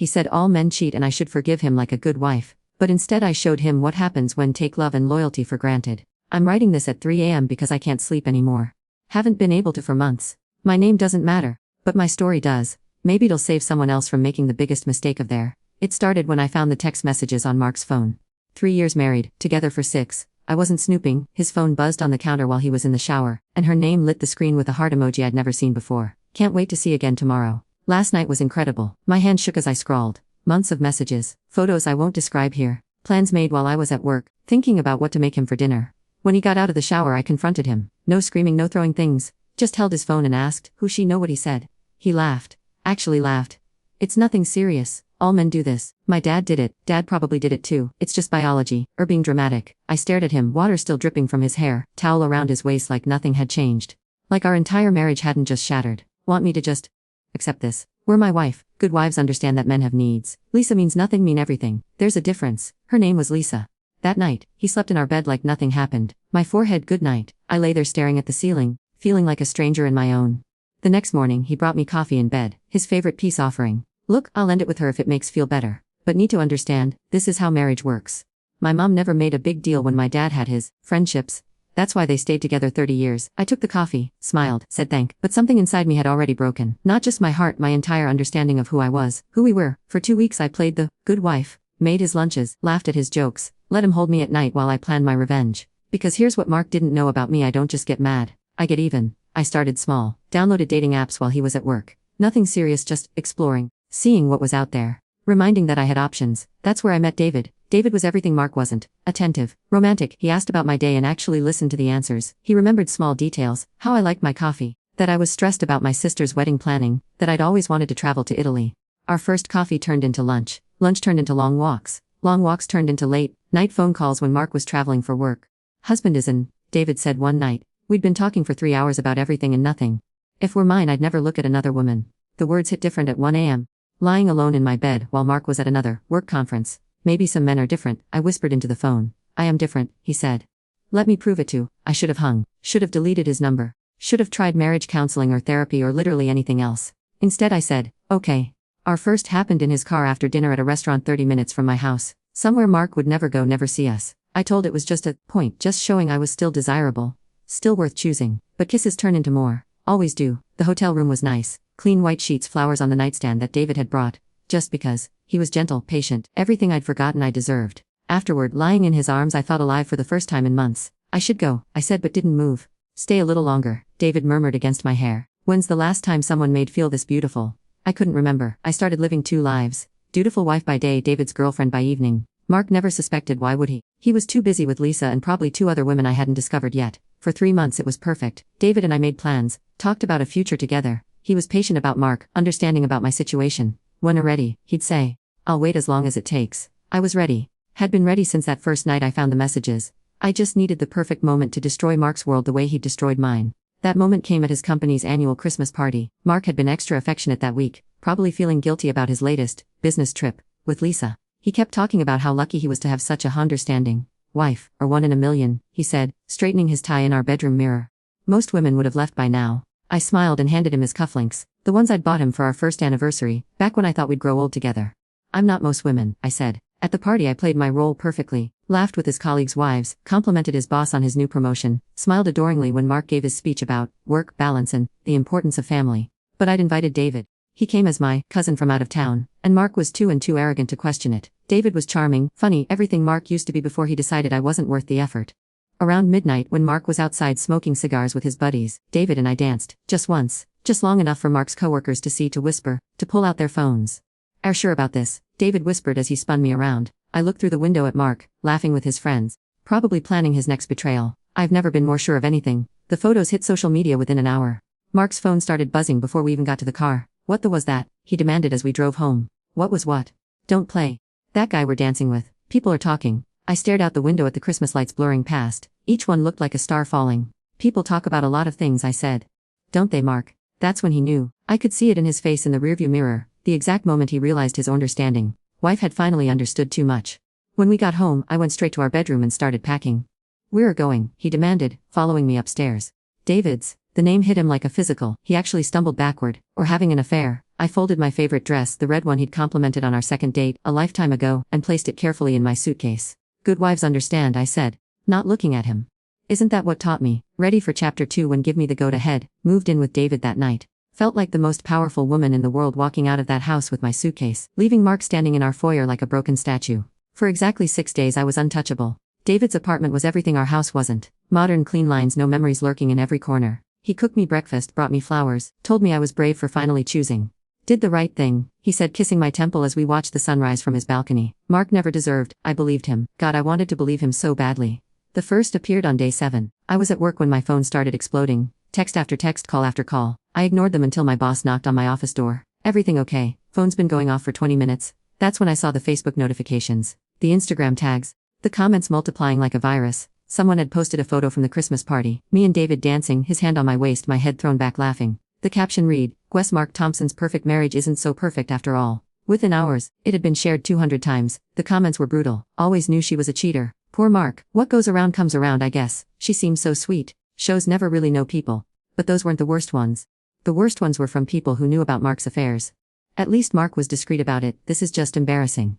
He said all men cheat and I should forgive him like a good wife. But instead I showed him what happens when take love and loyalty for granted. I'm writing this at 3 a.m. because I can't sleep anymore. Haven't been able to for months. My name doesn't matter. But my story does. Maybe it'll save someone else from making the biggest mistake of their. It started when I found the text messages on Mark's phone. 3 years married, together for 6. I wasn't snooping, his phone buzzed on the counter while he was in the shower, and her name lit the screen with a heart emoji I'd never seen before. Can't wait to see again tomorrow. Last night was incredible. My hand shook as I scrawled. Months of messages, photos I won't describe here, plans made while I was at work, thinking about what to make him for dinner. When he got out of the shower I confronted him. No screaming, no throwing things, just held his phone and asked, who's she? Know what he said? He laughed. Actually laughed. It's nothing serious. All men do this. My dad did it. Dad probably did it too. It's just biology, or being dramatic. I stared at him, water still dripping from his hair, towel around his waist like nothing had changed. Like our entire marriage hadn't just shattered. Want me to just accept this? We're my wife. Good wives understand that men have needs. Lisa means nothing, mean everything. There's a difference. Her name was Lisa. That night, he slept in our bed like nothing happened. My forehead good night. I lay there staring at the ceiling, feeling like a stranger in my own. The next morning he brought me coffee in bed, his favorite peace offering. Look, I'll end it with her if it makes feel better. But need to understand, this is how marriage works. My mom never made a big deal when my dad had his friendships. That's why they stayed together 30 years. I took the coffee, smiled, said thank, but something inside me had already broken. Not just my heart, my entire understanding of who I was, who we were. For 2 weeks I played the good wife, made his lunches, laughed at his jokes, let him hold me at night while I planned my revenge. Because here's what Mark didn't know about me: I don't just get mad, I get even. I started small, downloaded dating apps while he was at work. Nothing serious, just exploring, seeing what was out there, reminding that I had options. That's where I met David. David was everything Mark wasn't. Attentive, romantic. He asked about my day and actually listened to the answers. He remembered small details, how I liked my coffee, that I was stressed about my sister's wedding planning, that I'd always wanted to travel to Italy. Our first coffee turned into lunch. Lunch turned into long walks turned into late night phone calls when Mark was traveling for work. Husband is in, David said one night. We'd been talking for 3 hours about everything and nothing. If were mine, I'd never look at another woman. The words hit different at 1 a.m. Lying alone in my bed while Mark was at another work conference. Maybe some men are different, I whispered into the phone. I am different, he said. Let me prove it to. I should have hung, should have deleted his number, should have tried marriage counseling or therapy or literally anything else. Instead I said, okay. Our first happened in his car after dinner at a restaurant 30 minutes from my house. Somewhere Mark would never go, never see us. I told it was just a point, just showing I was still desirable. Still worth choosing. But kisses turn into more. Always do. The hotel room was nice. Clean white sheets, flowers on the nightstand that David had brought. Just because. He was gentle, patient, everything I'd forgotten I deserved. Afterward, lying in his arms, I felt alive for the first time in months. I should go, I said, but didn't move. Stay a little longer, David murmured against my hair. When's the last time someone made feel this beautiful? I couldn't remember. I started living 2 lives. Dutiful wife by day, David's girlfriend by evening. Mark never suspected, why would he? He was too busy with Lisa and probably 2 other women I hadn't discovered yet. For 3 months it was perfect. David and I made plans, talked about a future together. He was patient about Mark, understanding about my situation. When I'm ready, he'd say, I'll wait as long as it takes. I was ready. Had been ready since that first night I found the messages. I just needed the perfect moment to destroy Mark's world the way he'd destroyed mine. That moment came at his company's annual Christmas party. Mark had been extra affectionate that week, probably feeling guilty about his latest business trip with Lisa. He kept talking about how lucky he was to have such a understanding wife, or 1 in a million, he said, straightening his tie in our bedroom mirror. Most women would have left by now. I smiled and handed him his cufflinks, the ones I'd bought him for our first anniversary, back when I thought we'd grow old together. I'm not most women, I said. At the party I played my role perfectly, laughed with his colleagues' wives, complimented his boss on his new promotion, smiled adoringly when Mark gave his speech about work balance and the importance of family. But I'd invited David. He came as my cousin from out of town, and Mark was too arrogant to question it. David was charming, funny, everything Mark used to be before he decided I wasn't worth the effort. Around midnight when Mark was outside smoking cigars with his buddies, David and I danced, just once, just long enough for Mark's coworkers to see, to whisper, to pull out their phones. Are sure about this? David whispered as he spun me around. I looked through the window at Mark, laughing with his friends, probably planning his next betrayal. I've never been more sure of anything. The photos hit social media within an hour. Mark's phone started buzzing before we even got to the car. What the was that? He demanded as we drove home. What was what? Don't play. That guy we're dancing with. People are talking. I stared out the window at the Christmas lights blurring past. Each one looked like a star falling. People talk about a lot of things, I said. Don't they, Mark? That's when he knew. I could see it in his face in the rearview mirror, the exact moment he realized his understanding. Wife had finally understood too much. When we got home, I went straight to our bedroom and started packing. Where are going? He demanded, following me upstairs. David's. The name hit him like a physical. He actually stumbled backward. Or having an affair. I folded my favorite dress, the red one he'd complimented on our second date, a lifetime ago, and placed it carefully in my suitcase. Good wives understand, I said, not looking at him. Isn't that what taught me? Ready for chapter 2 when give me the go-ahead. Moved in with David that night. Felt like the most powerful woman in the world walking out of that house with my suitcase, leaving Mark standing in our foyer like a broken statue. For exactly 6 days I was untouchable. David's apartment was everything our house wasn't. Modern clean lines, no memories lurking in every corner. He cooked me breakfast, brought me flowers, told me I was brave for finally choosing. Did the right thing, he said, kissing my temple as we watched the sunrise from his balcony. Mark never deserved, I believed him. God, I wanted to believe him so badly. The first appeared on day 7. I was at work when my phone started exploding. Text after text, call after call. I ignored them until my boss knocked on my office door. Everything okay? Phone's been going off for 20 minutes. That's when I saw the Facebook notifications, the Instagram tags, the comments multiplying like a virus. Someone had posted a photo from the Christmas party, me and David dancing, his hand on my waist, my head thrown back laughing. The caption read, "Guess Mark Thompson's perfect marriage isn't so perfect after all." Within hours, it had been shared 200 times. The comments were brutal. Always knew she was a cheater. Poor Mark. What goes around comes around, I guess. She seems so sweet. Shows never really know people. But those weren't the worst ones. The worst ones were from people who knew about Mark's affairs. At least Mark was discreet about it. This is just embarrassing.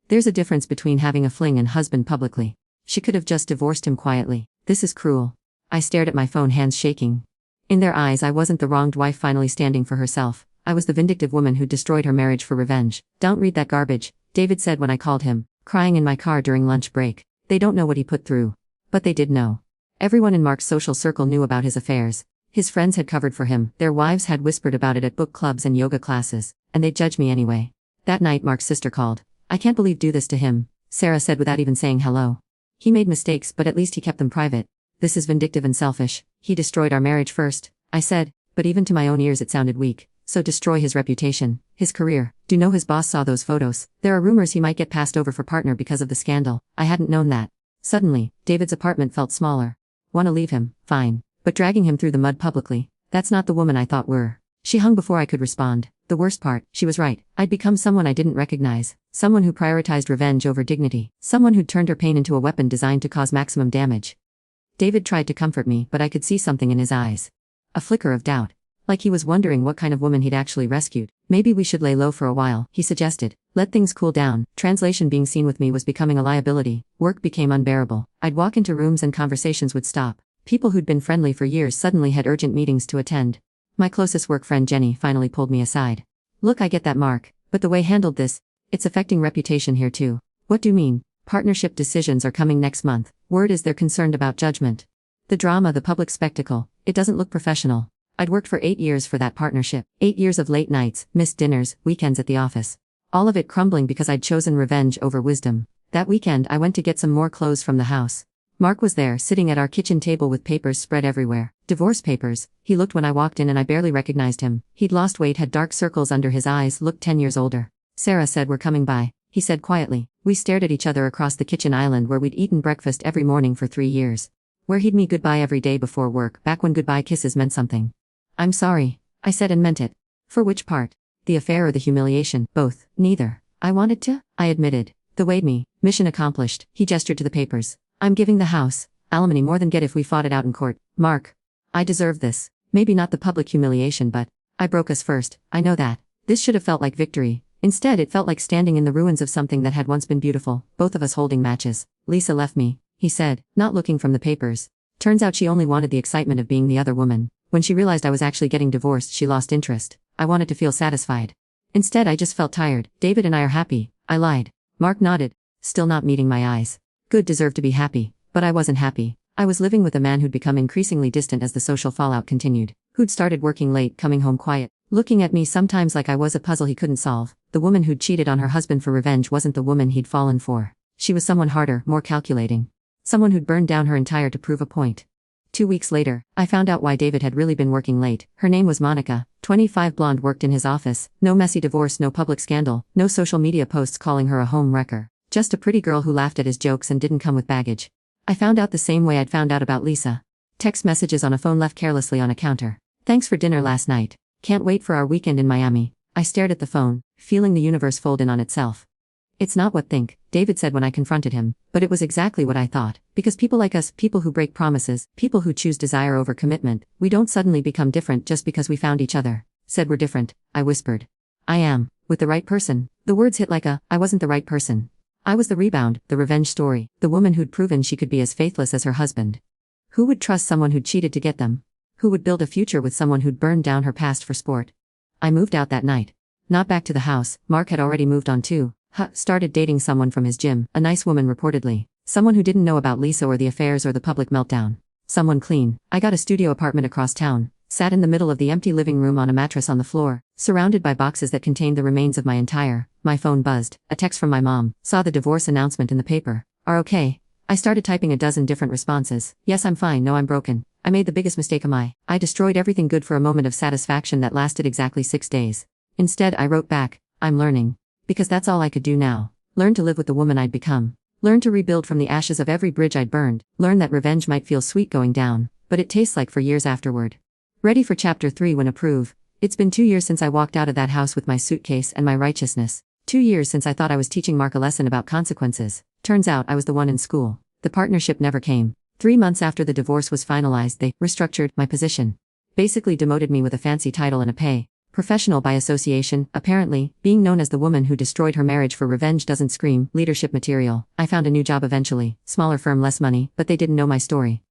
There's a difference between having a fling and husband publicly. She could have just divorced him quietly. This is cruel. I stared at my phone, hands shaking. In their eyes, I wasn't the wronged wife finally standing for herself. I was the vindictive woman who destroyed her marriage for revenge. Don't read that garbage, David said when I called him, crying in my car during lunch break. They don't know what he put through. But they did know. Everyone in Mark's social circle knew about his affairs. His friends had covered for him, their wives had whispered about it at book clubs and yoga classes, and they'd judge me anyway. That night Mark's sister called. I can't believe do this to him, Sarah said without even saying hello. He made mistakes, but at least he kept them private. This is vindictive and selfish. He destroyed our marriage first, I said, but even to my own ears it sounded weak. So destroy his reputation, his career. Do know his boss saw those photos? There are rumors he might get passed over for partner because of the scandal. I hadn't known that. Suddenly, David's apartment felt smaller. Wanna leave him? Fine. But dragging him through the mud publicly, that's not the woman I thought were. She hung before I could respond. The worst part, she was right. I'd become someone I didn't recognize. Someone who prioritized revenge over dignity. Someone who'd turned her pain into a weapon designed to cause maximum damage. David tried to comfort me, but I could see something in his eyes. A flicker of doubt. Like he was wondering what kind of woman he'd actually rescued. Maybe we should lay low for a while, he suggested. Let things cool down. Translation: being seen with me was becoming a liability. Work became unbearable. I'd walk into rooms and conversations would stop. People who'd been friendly for years suddenly had urgent meetings to attend. My closest work friend Jenny finally pulled me aside. Look, I get that, Mark, but the way handled this, it's affecting reputation here too. What do you mean? Partnership decisions are coming next month. Word is they're concerned about judgment. The drama, the public spectacle, it doesn't look professional. I'd worked for 8 years for that partnership. 8 years of late nights, missed dinners, weekends at the office. All of it crumbling because I'd chosen revenge over wisdom. That weekend I went to get some more clothes from the house. Mark was there, sitting at our kitchen table with papers spread everywhere. Divorce papers. He looked when I walked in and I barely recognized him. He'd lost weight, had dark circles under his eyes, looked 10 years older. Sarah said, "We're coming by," he said quietly. We stared at each other across the kitchen island where we'd eaten breakfast every morning for 3 years. Where he'd me goodbye every day before work, back when goodbye kisses meant something. "I'm sorry," I said, and meant it. For which part? The affair or the humiliation? Both. Neither. I wanted to, I admitted. The weighed me. Mission accomplished. He gestured to the papers. I'm giving the house. Alimony more than get if we fought it out in court. Mark. I deserve this. Maybe not the public humiliation, but I broke us first. I know that. This should have felt like victory. Instead, it felt like standing in the ruins of something that had once been beautiful, both of us holding matches. Lisa left me, he said, not looking from the papers. Turns out she only wanted the excitement of being the other woman. When she realized I was actually getting divorced, she lost interest. I wanted to feel satisfied. Instead, I just felt tired. David and I are happy. I lied. Mark nodded, still not meeting my eyes. Good, deserved to be happy. But I wasn't happy. I was living with a man who'd become increasingly distant as the social fallout continued. Who'd started working late, coming home quiet, looking at me sometimes like I was a puzzle he couldn't solve. The woman who'd cheated on her husband for revenge wasn't the woman he'd fallen for. She was someone harder, more calculating. Someone who'd burned down her entire to prove a point. 2 weeks later, I found out why David had really been working late. Her name was Monica, 25, blonde, worked in his office. No messy divorce, no public scandal, no social media posts calling her a home wrecker. Just a pretty girl who laughed at his jokes and didn't come with baggage. I found out the same way I'd found out about Lisa. Text messages on a phone left carelessly on a counter. Thanks for dinner last night. Can't wait for our weekend in Miami. I stared at the phone, feeling the universe fold in on itself. It's not what think, David said when I confronted him, but it was exactly what I thought. Because people like us, people who break promises, people who choose desire over commitment, we don't suddenly become different just because we found each other. Said we're different, I whispered. I am, with the right person. The words hit like I wasn't the right person. I was the rebound, the revenge story, the woman who'd proven she could be as faithless as her husband. Who would trust someone who'd cheated to get them? Who would build a future with someone who'd burned down her past for sport? I moved out that night. Not back to the house, Mark had already moved on too. Started dating someone from his gym, a nice woman reportedly. Someone who didn't know about Lisa or the affairs or the public meltdown. Someone clean. I got a studio apartment across town. Sat in the middle of the empty living room on a mattress on the floor, surrounded by boxes that contained the remains of my phone buzzed. A text from my mom. Saw the divorce announcement in the paper. Are okay? I started typing a dozen different responses. Yes, I'm fine. No, I'm broken. I made the biggest mistake of my. I destroyed everything good for a moment of satisfaction that lasted exactly 6 days. Instead, I wrote back, I'm learning. Because that's all I could do now. Learn to live with the woman I'd become. Learn to rebuild from the ashes of every bridge I'd burned. Learn that revenge might feel sweet going down, but it tastes like for years afterward. Ready for chapter 3 when approve. It's been 2 years since I walked out of that house with my suitcase and my righteousness. 2 years since I thought I was teaching Mark a lesson about consequences. Turns out I was the one in school. The partnership never came. 3 months after the divorce was finalized, they restructured my position. Basically demoted me with a fancy title and a pay. Professional by association, apparently, being known as the woman who destroyed her marriage for revenge doesn't scream leadership material. I found a new job eventually, smaller firm, less money, but they didn't know my story.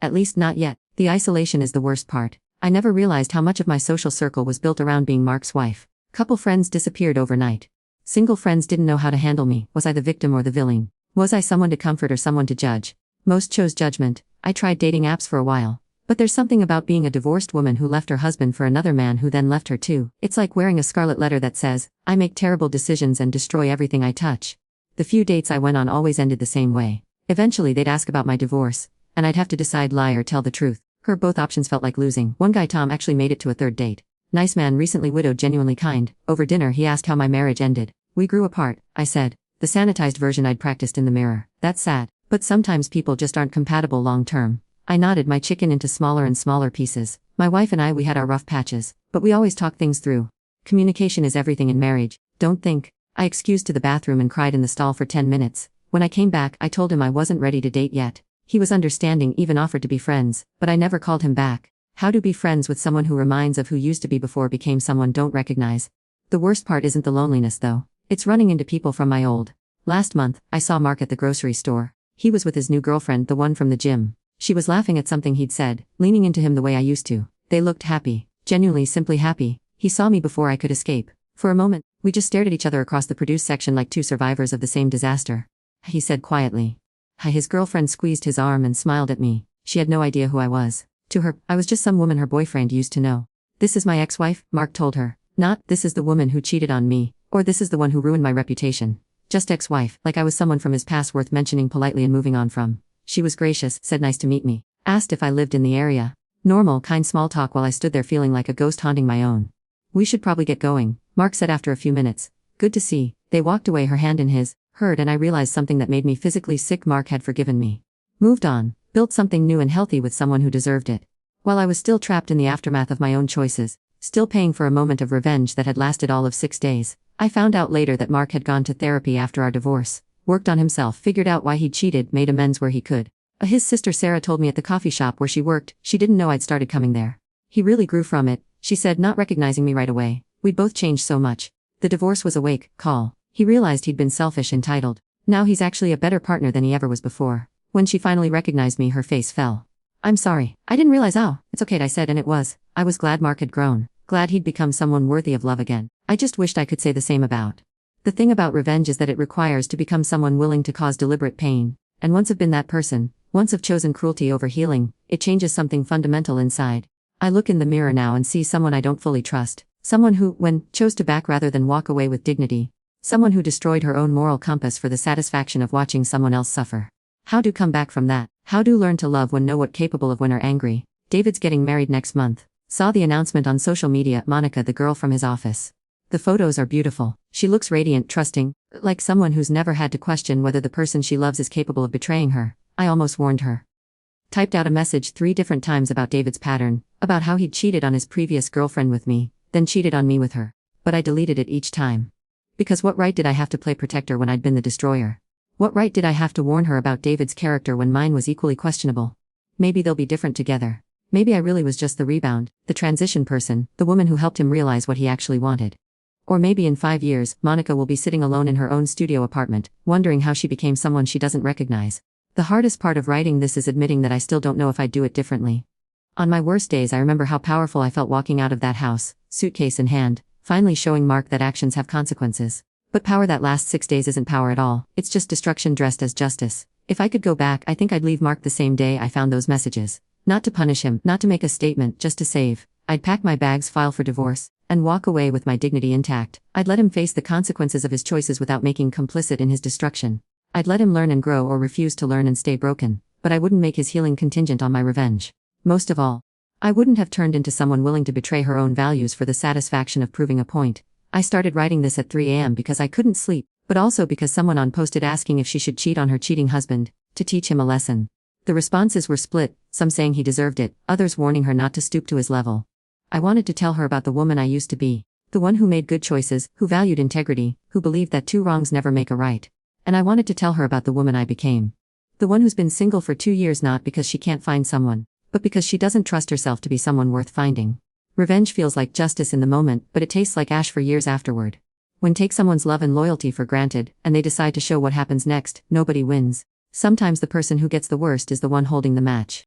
At least not yet. The isolation is the worst part. I never realized how much of my social circle was built around being Mark's wife. Couple friends disappeared overnight. Single friends didn't know how to handle me. Was I the victim or the villain? Was I someone to comfort or someone to judge? Most chose judgment. I tried dating apps for a while. But there's something about being a divorced woman who left her husband for another man who then left her too. It's like wearing a scarlet letter that says, I make terrible decisions and destroy everything I touch. The few dates I went on always ended the same way. Eventually they'd ask about my divorce, and I'd have to decide lie or tell the truth. Both options felt like losing. One guy, Tom, actually made it to a third date. Nice man, recently widowed, genuinely kind. Over dinner he asked how my marriage ended. We grew apart, I said. The sanitized version I'd practiced in the mirror. That's sad. But sometimes people just aren't compatible long term. I knotted my chicken into smaller and smaller pieces. My wife and I, we had our rough patches, but we always talk things through. Communication is everything in marriage, don't think. I excused to the bathroom and cried in the stall for 10 minutes. When I came back, I told him I wasn't ready to date yet. He was understanding, even offered to be friends, but I never called him back. How to be friends with someone who reminds of who used to be before became someone don't recognize. The worst part isn't the loneliness though. It's running into people from my old. Last month, I saw Mark at the grocery store. He was with his new girlfriend, the one from the gym. She was laughing at something he'd said, leaning into him the way I used to. They looked happy, genuinely, simply happy. He saw me before I could escape. For a moment, we just stared at each other across the produce section like two survivors of the same disaster. He said quietly. His girlfriend squeezed his arm and smiled at me. She had no idea who I was. To her, I was just some woman her boyfriend used to know. This is my ex-wife, Mark told her. Not, this is the woman who cheated on me, or this is the one who ruined my reputation. Just ex-wife, like I was someone from his past worth mentioning politely and moving on from. She was gracious, said nice to meet me. Asked if I lived in the area. Normal, kind small talk while I stood there feeling like a ghost haunting my own. We should probably get going, Mark said after a few minutes. Good to see. They walked away, her hand in his. Heard, and I realized something that made me physically sick. Mark had forgiven me. Moved on. Built something new and healthy with someone who deserved it. While I was still trapped in the aftermath of my own choices, still paying for a moment of revenge that had lasted all of 6 days, I found out later that Mark had gone to therapy after our divorce. Worked on himself, figured out why he'd cheated, made amends where he could. His sister Sarah told me at the coffee shop where she worked, she didn't know I'd started coming there. He really grew from it, she said, not recognizing me right away. We'd both changed so much. The divorce was a wake call. He realized he'd been selfish, entitled. Now he's actually a better partner than he ever was before. When she finally recognized me, her face fell. I'm sorry. I didn't realize. Oh, it's okay, I said, and it was. I was glad Mark had grown. Glad he'd become someone worthy of love again. I just wished I could say the same about. The thing about revenge is that it requires to become someone willing to cause deliberate pain. And once I've been that person, once I've chosen cruelty over healing, it changes something fundamental inside. I look in the mirror now and see someone I don't fully trust. Someone who, chose to back rather than walk away with dignity. Someone who destroyed her own moral compass for the satisfaction of watching someone else suffer. How do come back from that? How do learn to love when know what capable of when are angry? David's getting married next month. Saw the announcement on social media. Monica, the girl from his office. The photos are beautiful. She looks radiant, trusting, like someone who's never had to question whether the person she loves is capable of betraying her. I almost warned her. Typed out a message 3 different times about David's pattern, about how he'd cheated on his previous girlfriend with me, then cheated on me with her. But I deleted it each time. Because what right did I have to play protector when I'd been the destroyer? What right did I have to warn her about David's character when mine was equally questionable? Maybe they'll be different together. Maybe I really was just the rebound, the transition person, the woman who helped him realize what he actually wanted. Or maybe in 5 years, Monica will be sitting alone in her own studio apartment, wondering how she became someone she doesn't recognize. The hardest part of writing this is admitting that I still don't know if I'd do it differently. On my worst days, I remember how powerful I felt walking out of that house, suitcase in hand, finally showing Mark that actions have consequences. But power that lasts 6 days isn't power at all, it's just destruction dressed as justice. If I could go back, I think I'd leave Mark the same day I found those messages. Not to punish him, not to make a statement, just to save. I'd pack my bags, file for divorce, and walk away with my dignity intact. I'd let him face the consequences of his choices without making complicit in his destruction. I'd let him learn and grow or refuse to learn and stay broken, but I wouldn't make his healing contingent on my revenge. Most of all, I wouldn't have turned into someone willing to betray her own values for the satisfaction of proving a point. I started writing this at 3 a.m. because I couldn't sleep, but also because someone on posted asking if she should cheat on her cheating husband, to teach him a lesson. The responses were split, some saying he deserved it, others warning her not to stoop to his level. I wanted to tell her about the woman I used to be. The one who made good choices, who valued integrity, who believed that 2 wrongs never make a right. And I wanted to tell her about the woman I became. The one who's been single for 2 years not because she can't find someone, but because she doesn't trust herself to be someone worth finding. Revenge feels like justice in the moment, but it tastes like ash for years afterward. When take someone's love and loyalty for granted, and they decide to show what happens next, nobody wins. Sometimes the person who gets the worst is the one holding the match.